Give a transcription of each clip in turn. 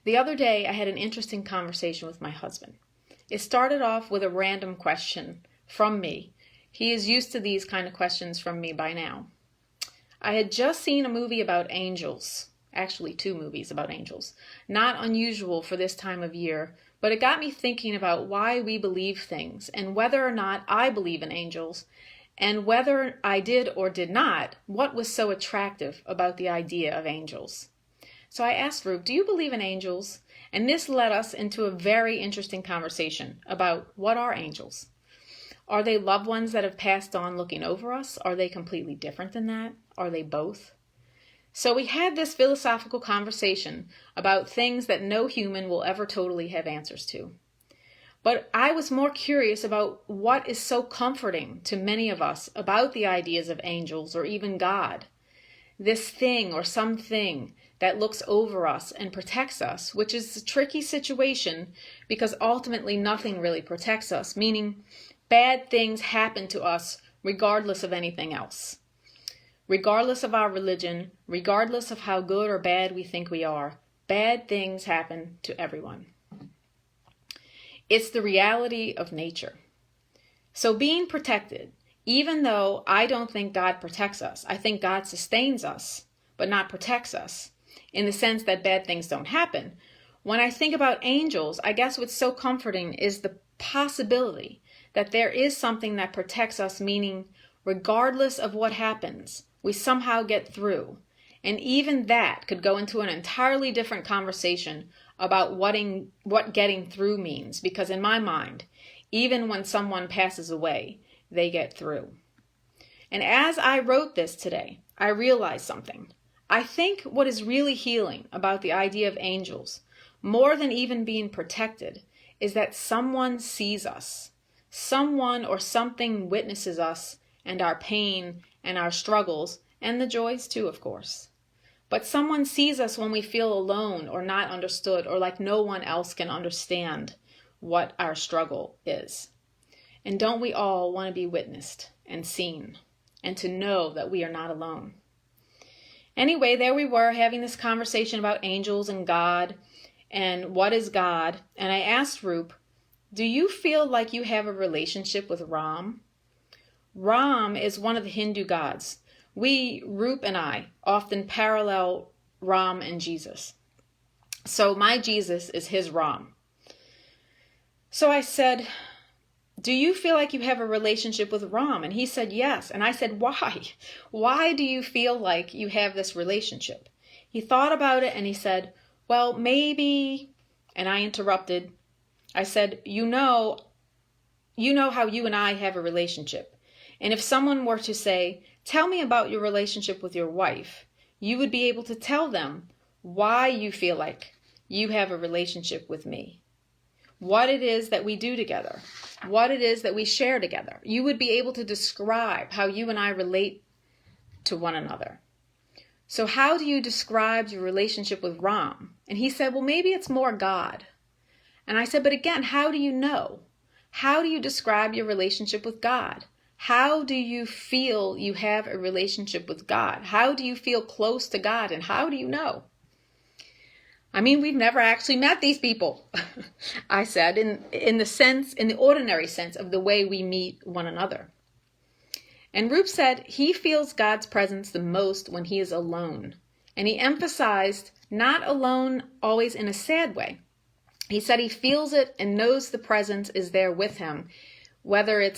The other day, I had an interesting conversation with my husband. It started off with a random question from me. He is used to these kind of questions from me by now. I had just seen a movie about angels. Actually, 2 movies about angels. Not unusual for this time of year, but it got me thinking about why we believe things and whether or not I believe in angels, and whether I did or did not, what was so attractive about the idea of angels. So I asked Rup, do you believe in angels? And this led us into a very interesting conversation about what are angels. Are they loved ones that have passed on looking over us? Are they completely different than that? Are they both? So we had this philosophical conversation about things that no human will ever totally have answers to. But I was more curious about what is so comforting to many of us about the ideas of angels or even God. This thing or something that looks over us and protects us, which is a tricky situation because ultimately nothing really protects us, meaning bad things happen to us regardless of anything else. Regardless of our religion, regardless of how good or bad we think we are, bad things happen to everyone. It's the reality of nature. So being protected, even though I don't think God protects us, I think God sustains us, but not protects us, in the sense that bad things don't happen. When I think about angels, I guess what's so comforting is the possibility that there is something that protects us, meaning regardless of what happens, we somehow get through. And even that could go into an entirely different conversation about what getting through means, because in my mind, even when someone passes away, they get through. And as I wrote this today, I realized something. I think what is really healing about the idea of angels, more than even being protected, is that someone sees us. Someone or something witnesses us and our pain and our struggles, and the joys too, of course. But someone sees us when we feel alone or not understood or like no one else can understand what our struggle is. And don't we all want to be witnessed and seen and to know that we are not alone? Anyway, there we were having this conversation about angels and God and what is God. And I asked Rup, do you feel like you have a relationship with Ram? Ram is one of the Hindu gods. We, Rup and I, often parallel Ram and Jesus. So my Jesus is his Ram. So I said, do you feel like you have a relationship with Ram? And he said, yes. And I said, why? Why do you feel like you have this relationship? He thought about it and he said, well, maybe, and I interrupted. I said, you know how you and I have a relationship. And if someone were to say, tell me about your relationship with your wife, you would be able to tell them why you feel like you have a relationship with me, what it is that we do together, what it is that we share together. You would be able to describe how you and I relate to one another. So how do you describe your relationship with Ram? And he said, well, maybe it's more God. And I said, but again, how do you know? How do you describe your relationship with God? How do you feel you have a relationship with God? How do you feel close to God? And how do you know? I mean, we've never actually met these people, I said, in the ordinary sense of the way we meet one another. And Rup said he feels God's presence the most when he is alone. And he emphasized not alone always in a sad way. He said he feels it and knows the presence is there with him, whether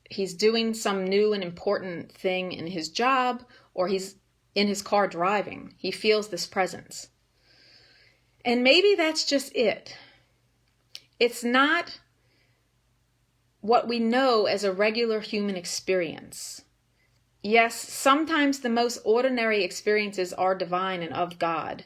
he's doing some new and important thing in his job or he's in his car driving. He feels this presence. And maybe that's just it. It's not what we know as a regular human experience. Yes, sometimes the most ordinary experiences are divine and of God.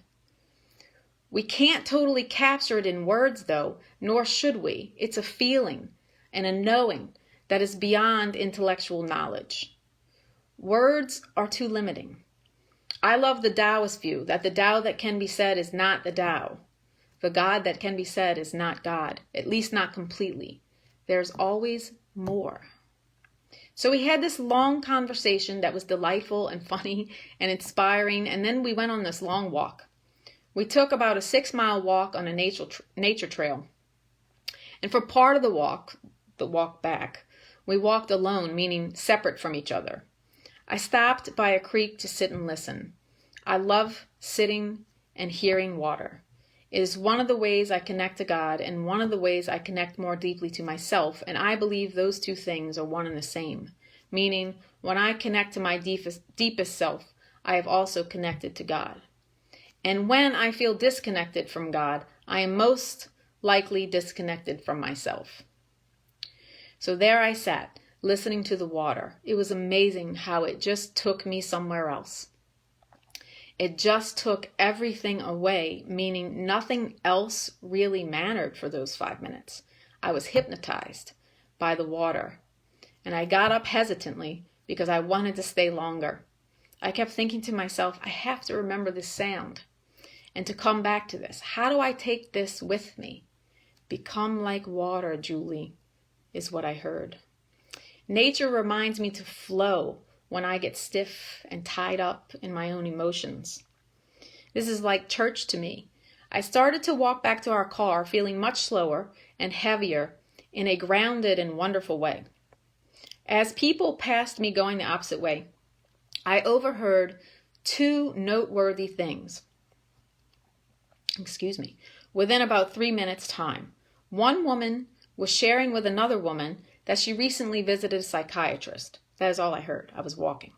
We can't totally capture it in words, though, nor should we. It's a feeling and a knowing that is beyond intellectual knowledge. Words are too limiting. I love the Taoist view that the Tao that can be said is not the Tao. The God that can be said is not God, at least not completely. There's always more. So we had this long conversation that was delightful and funny and inspiring, and then we went on this long walk. We took about a 6-mile walk on a nature trail. And for part of the walk back, we walked alone, meaning separate from each other. I stopped by a creek to sit and listen. I love sitting and hearing water. It is one of the ways I connect to God and one of the ways I connect more deeply to myself, and I believe those two things are one and the same, meaning when I connect to my deepest self, I have also connected to God. And when I feel disconnected from God, I am most likely disconnected from myself. So there I sat, listening to the water. It was amazing how it just took me somewhere else. It just took everything away, meaning nothing else really mattered for those 5 minutes. I was hypnotized by the water. And I got up hesitantly because I wanted to stay longer. I kept thinking to myself, I have to remember this sound and to come back to this. How do I take this with me? Become like water, Julie, is what I heard. Nature reminds me to flow when I get stiff and tied up in my own emotions. This is like church to me. I started to walk back to our car feeling much slower and heavier in a grounded and wonderful way. As people passed me going the opposite way, I overheard 2 noteworthy things. Within about 3 minutes' time. One woman was sharing with another woman that she recently visited a psychiatrist. That is all I heard. I was walking.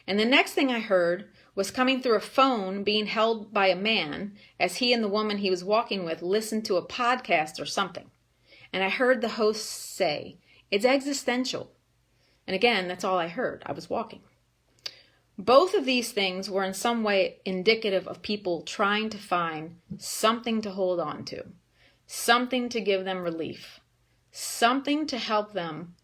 And the next thing I heard was coming through a phone being held by a man as he and the woman he was walking with listened to a podcast or something. And I heard the host say, "It's existential." And again, that's all I heard. I was walking. Both of these things were in some way indicative of people trying to find something to hold on to, something to give them relief, something to help them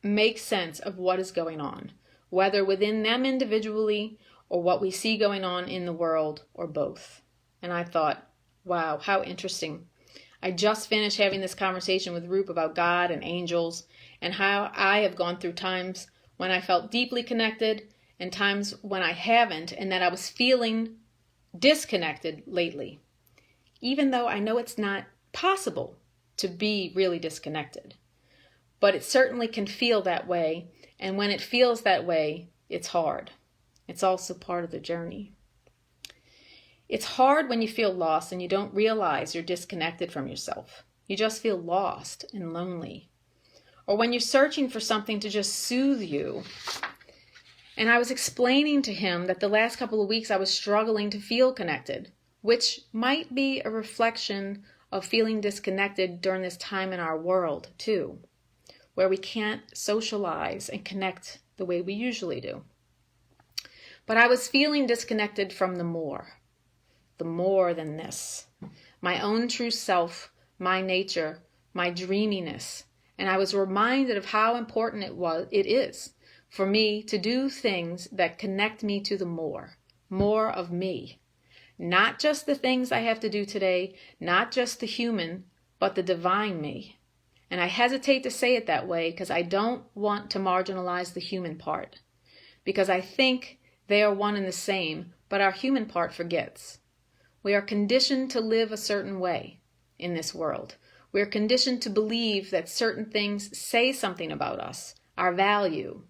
make sense of what is going on, whether within them individually or what we see going on in the world, or both. And I thought, wow, how interesting. I just finished having this conversation with Roop about God and angels and how I have gone through times when I felt deeply connected and times when I haven't, and that I was feeling disconnected lately, even though I know it's not possible to be really disconnected. But it certainly can feel that way, and when it feels that way, it's hard. It's also part of the journey. It's hard when you feel lost and you don't realize you're disconnected from yourself. You just feel lost and lonely. Or when you're searching for something to just soothe you. And I was explaining to him that the last couple of weeks I was struggling to feel connected, which might be a reflection of feeling disconnected during this time in our world too, where we can't socialize and connect the way we usually do. But I was feeling disconnected from the more than this, my own true self, my nature, my dreaminess. And I was reminded of how important it is for me to do things that connect me to the more of me. Not just the things I have to do today, not just the human, but the divine me. And I hesitate to say it that way because I don't want to marginalize the human part. Because I think they are one and the same, but our human part forgets. We are conditioned to live a certain way in this world. We are conditioned to believe that certain things say something about us, our value,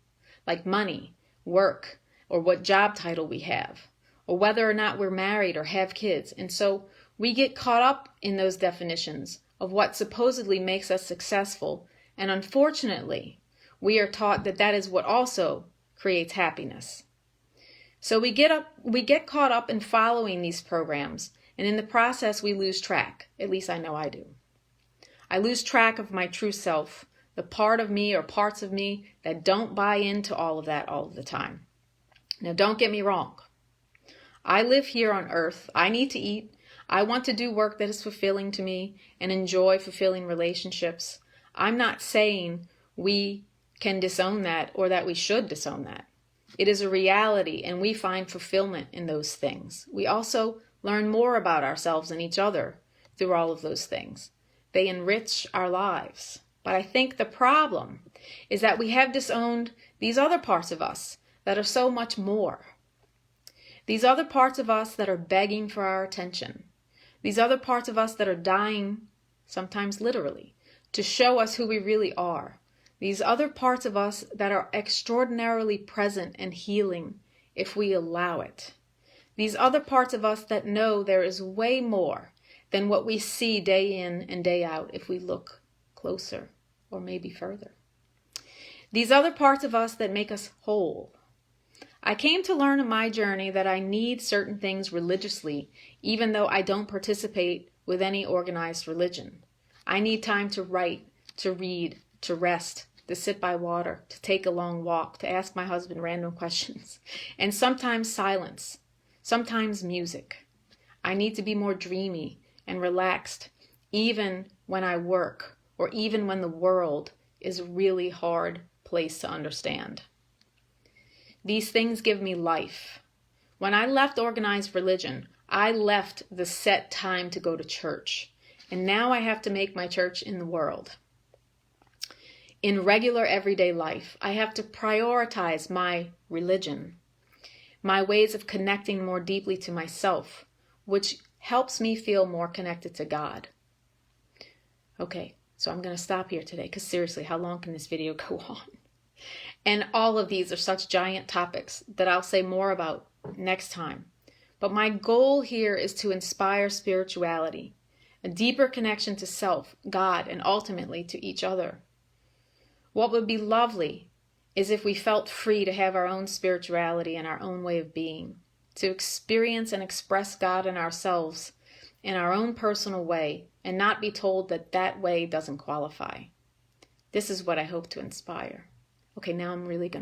like money, work, or what job title we have, or whether or not we're married or have kids. And so we get caught up in those definitions of what supposedly makes us successful. And unfortunately, we are taught that that is what also creates happiness. So we get caught up in following these programs, and in the process we lose track. At least I know I do. I lose track of my true self, the part of me or parts of me that don't buy into all of that all of the time. Now don't get me wrong. I live here on earth. I need to eat. I want to do work that is fulfilling to me and enjoy fulfilling relationships. I'm not saying we can disown that or that we should disown that. It is a reality, and we find fulfillment in those things. We also learn more about ourselves and each other through all of those things. They enrich our lives. But I think the problem is that we have disowned these other parts of us that are so much more. These other parts of us that are begging for our attention. These other parts of us that are dying, sometimes literally, to show us who we really are. These other parts of us that are extraordinarily present and healing if we allow it. These other parts of us that know there is way more than what we see day in and day out if we look closer or maybe further. These other parts of us that make us whole. I came to learn in my journey that I need certain things religiously, even though I don't participate with any organized religion. I need time to write, to read, to rest, to sit by water, to take a long walk, to ask my husband random questions, and sometimes silence, sometimes music. I need to be more dreamy and relaxed, even when I work, or even when the world is a really hard place to understand. These things give me life. When I left organized religion, I left the set time to go to church, and now I have to make my church in the world. In regular everyday life, I have to prioritize my religion, my ways of connecting more deeply to myself, which helps me feel more connected to God. Okay, so I'm going to stop here today because seriously, how long can this video go on? And all of these are such giant topics that I'll say more about next time. But my goal here is to inspire spirituality, a deeper connection to self, God, and ultimately to each other. What would be lovely is if we felt free to have our own spirituality and our own way of being, to experience and express God and ourselves in our own personal way and not be told that that way doesn't qualify. This is what I hope to inspire. Okay, now I'm really going to